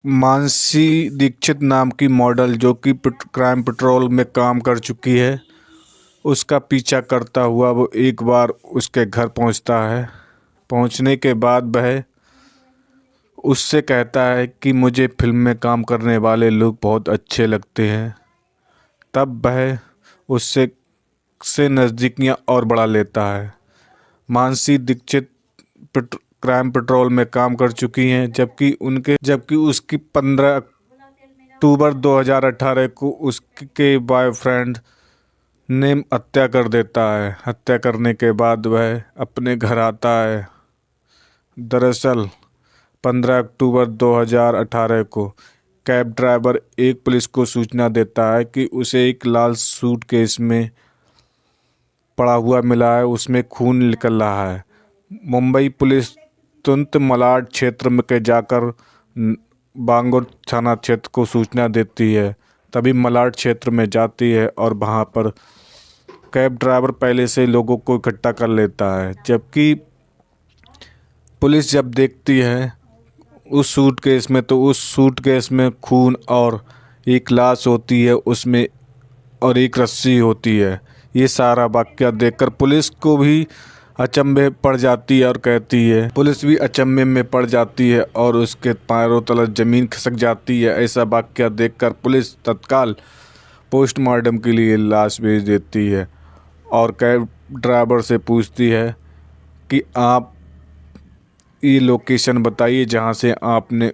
मानसी दीक्षित नाम की मॉडल जो कि क्राइम पेट्रोल में काम कर चुकी है, उसका पीछा करता हुआ वो एक बार उसके घर पहुंचता है। पहुंचने के बाद वह उससे कहता है कि मुझे फिल्म में काम करने वाले लोग बहुत अच्छे लगते हैं। तब वह उससे नज़दीकियां और बढ़ा लेता है। मानसी दीक्षित क्राइम पेट्रोल में काम कर चुकी हैं, जबकि उसकी 15 अक्टूबर 2018 को उसके बॉयफ्रेंड ने हत्या कर देता है। हत्या करने के बाद वह अपने घर आता है। दरअसल 15 अक्टूबर 2018 को कैब ड्राइवर एक पुलिस को सूचना देता है कि उसे एक लाल सूटकेस में पड़ा हुआ मिला है, उसमें खून निकल रहा है। मुंबई पुलिस तुरंत मलाड क्षेत्र में के जाकर बांगुर थाना क्षेत्र को सूचना देती है। तभी मलाड क्षेत्र में जाती है और वहाँ पर कैब ड्राइवर पहले से लोगों को इकट्ठा कर लेता है। जबकि पुलिस जब देखती है उस सूटकेस में, तो उस सूटकेस में खून और एक लाश होती है उसमें, और एक रस्सी होती है। ये सारा वाक़या देखकर पुलिस को भी अचंभे पड़ जाती है और कहती है, पुलिस भी अचंभे में पड़ जाती है और उसके पैरों तले ज़मीन खिसक जाती है। ऐसा वाक़या देखकर पुलिस तत्काल पोस्टमार्टम के लिए लाश भेज देती है और कैब ड्राइवर से पूछती है कि आप ये लोकेशन बताइए जहाँ से आपने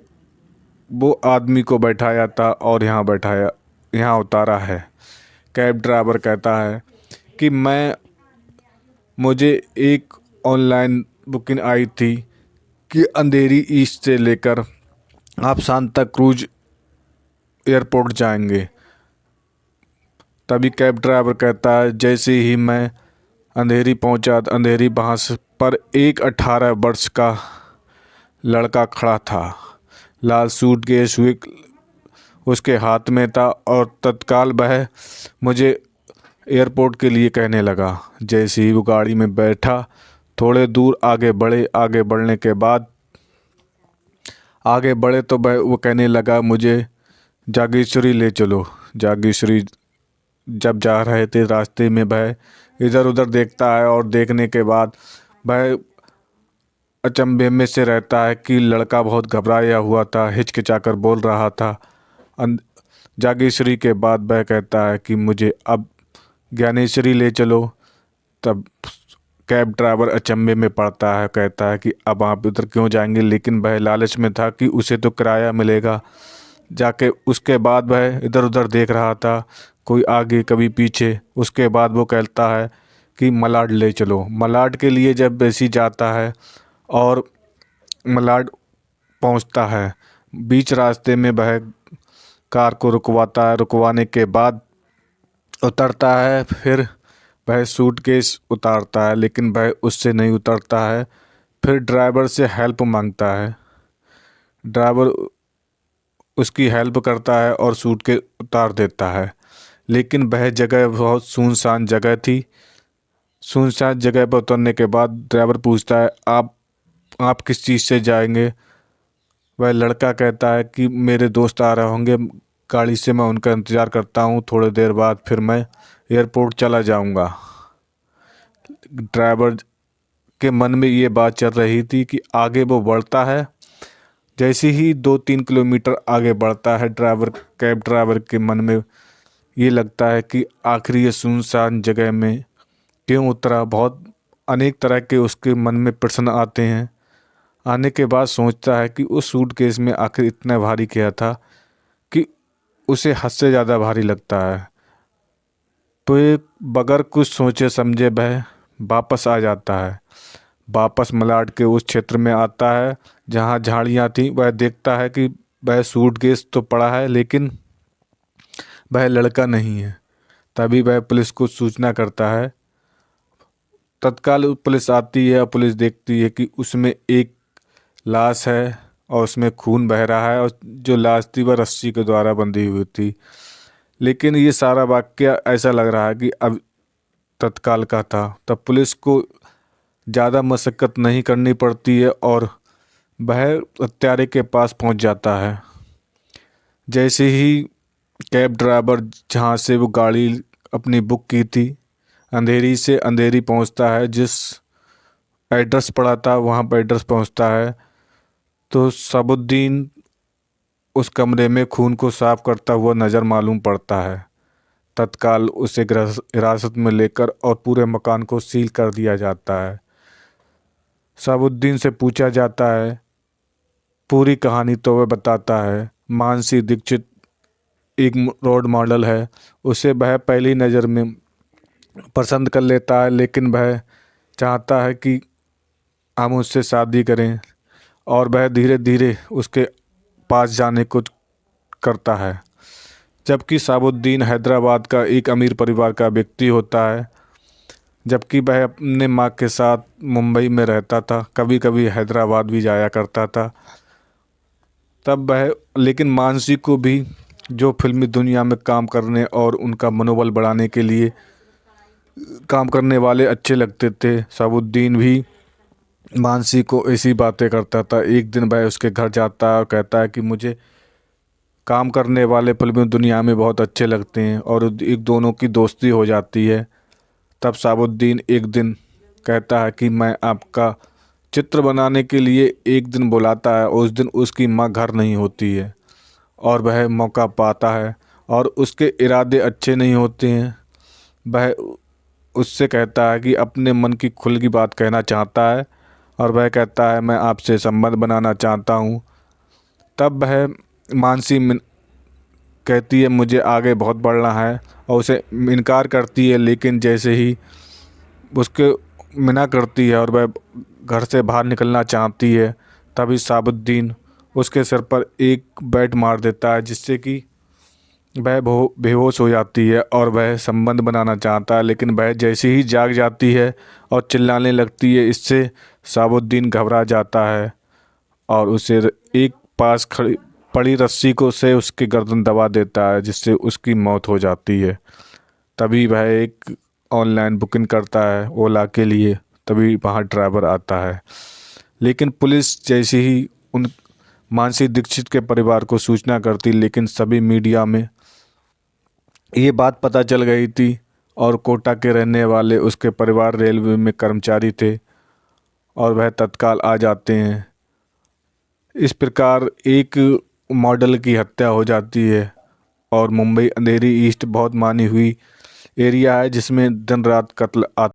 वो आदमी को बैठाया था और यहाँ उतारा है। कैब ड्राइवर कहता है कि मुझे एक ऑनलाइन बुकिंग आई थी कि अंधेरी ईस्ट से लेकर आप सांता क्रूज एयरपोर्ट जाएंगे। तभी कैब ड्राइवर कहता है, जैसे ही मैं अंधेरी पहुंचा, अंधेरी वहाँ पर एक 18 वर्ष का लड़का खड़ा था। लाल सूटकेस उसके हाथ में था और तत्काल वह मुझे एयरपोर्ट के लिए कहने लगा। जैसे ही वो गाड़ी में बैठा, थोड़े दूर आगे बढ़ने के बाद आगे बढ़े तो वो कहने लगा, मुझे जागेश्वरी ले चलो। जागेश्वरी जब जा रहे थे, रास्ते में वह इधर उधर देखता है और देखने के बाद वह अचंभे में से रहता है कि लड़का बहुत घबराया हुआ था, हिचकिचाकर बोल रहा था। जागेश्वरी के बाद वह कहता है कि मुझे अब ज्ञानेश्वरी ले चलो। तब कैब ड्राइवर अचंभे में पड़ता है, कहता है कि अब आप उधर क्यों जाएंगे, लेकिन वह लालच में था कि उसे तो किराया मिलेगा। जाके उसके बाद वह इधर उधर देख रहा था, कोई आगे कभी पीछे। उसके बाद वो कहता है कि मलाड ले चलो। मलाड के लिए जब वैसी जाता है और मलाड पहुंचता है, बीच रास्ते में वह कार को रुकवाता है। रुकवाने के बाद उतरता है, फिर वह सूटकेस उतारता है, लेकिन वह उससे नहीं उतरता है। फिर ड्राइवर से हेल्प मांगता है। ड्राइवर उसकी हेल्प करता है और सूटकेस उतार देता है, लेकिन वह जगह बहुत सुनसान जगह थी। सुनसान जगह पर उतरने के बाद ड्राइवर पूछता है, आप किस चीज़ से जाएंगे। वह लड़का कहता है कि मेरे दोस्त आ रहे होंगे गाड़ी से, मैं उनका इंतज़ार करता हूँ, थोड़ी देर बाद फिर मैं एयरपोर्ट चला जाऊँगा। ड्राइवर के मन में ये बात चल रही थी कि आगे वो बढ़ता है। जैसे ही 2-3 किलोमीटर आगे बढ़ता है, कैब ड्राइवर के मन में ये लगता है कि आखिर ये सुनसान जगह में क्यों उतरा। बहुत अनेक तरह के उसके मन में प्रश्न आते हैं। आने के बाद सोचता है कि उस सूटकेस में आखिर इतना भारी क्या था कि उसे हद से ज़्यादा भारी लगता है। तो ये बगैर कुछ सोचे समझे वह वापस आ जाता है। वापस मलाड के उस क्षेत्र में आता है जहाँ झाड़ियाँ थी। वह देखता है कि वह सूटकेस तो पड़ा है, लेकिन वह लड़का नहीं है। तभी वह पुलिस को सूचना करता है। तत्काल पुलिस आती है और पुलिस देखती है कि उसमें एक लाश है और उसमें खून बह रहा है, और जो लाश थी वह रस्सी के द्वारा बंधी हुई थी। लेकिन ये सारा वाक़या ऐसा लग रहा है कि अब तत्काल का था। तब पुलिस को ज़्यादा मशक्क़त नहीं करनी पड़ती है और वह हत्यारे के पास पहुंच जाता है। जैसे ही कैब ड्राइवर जहाँ से वो गाड़ी अपनी बुक की थी अंधेरी से अंधेरी पहुँचता है, जिस एड्रेस पड़ा था वहाँ पर एड्रेस पहुँचता है, तो साबुद्दीन उस कमरे में खून को साफ करता हुआ नज़र मालूम पड़ता है। तत्काल उसे हिरासत में लेकर और पूरे मकान को सील कर दिया जाता है। साबुद्दीन से पूछा जाता है, पूरी कहानी तो वह बताता है। मानसी दीक्षित एक रोल मॉडल है, उसे वह पहली नज़र में पसंद कर लेता है, लेकिन वह चाहता है कि हम उससे शादी करें और वह धीरे धीरे उसके पास जाने को करता है। जबकि साबुद्दीन हैदराबाद का एक अमीर परिवार का व्यक्ति होता है, जबकि वह अपने माँ के साथ मुंबई में रहता था, कभी कभी हैदराबाद भी जाया करता था। तब वह लेकिन मानसी को भी जो फिल्मी दुनिया में काम करने और उनका मनोबल बढ़ाने के लिए काम करने वाले अच्छे लगते थे। साबुद्दीन भी मानसी को ऐसी बातें करता था। एक दिन वह उसके घर जाता है और कहता है कि मुझे काम करने वाले फिल्मी दुनिया में बहुत अच्छे लगते हैं, और एक दोनों की दोस्ती हो जाती है। तब साबुद्दीन एक दिन कहता है कि मैं आपका चित्र बनाने के लिए एक दिन बुलाता है। उस दिन उसकी माँ घर नहीं होती है और वह मौका पाता है, और उसके इरादे अच्छे नहीं होते हैं। वह उससे कहता है कि अपने मन की खुल की बात कहना चाहता है, और वह कहता है मैं आपसे संबंध बनाना चाहता हूँ। तब वह मानसी कहती है मुझे आगे बहुत बढ़ना है, और उसे इनकार करती है। लेकिन जैसे ही उसके मना करती है और वह घर से बाहर निकलना चाहती है, तभी साबुद्दीन उसके सिर पर एक बैट मार देता है, जिससे कि वह बेहोश हो जाती है और वह संबंध बनाना चाहता है। लेकिन वह जैसे ही जाग जाती है और चिल्लाने लगती है, इससे साबुद्दीन घबरा जाता है और उसे एक पास खड़ी पड़ी रस्सी को से उसकी गर्दन दबा देता है, जिससे उसकी मौत हो जाती है। तभी वह एक ऑनलाइन बुकिंग करता है ओला के लिए, तभी वहाँ ड्राइवर आता है। लेकिन पुलिस जैसे ही उन मानसी दीक्षित के परिवार को सूचना करती, लेकिन सभी मीडिया में ये बात पता चल गई थी, और कोटा के रहने वाले उसके परिवार रेलवे में कर्मचारी थे और वह तत्काल आ जाते हैं। इस प्रकार एक मॉडल की हत्या हो जाती है। और मुंबई अंधेरी ईस्ट बहुत मानी हुई एरिया है, जिसमें दिन रात कत्ल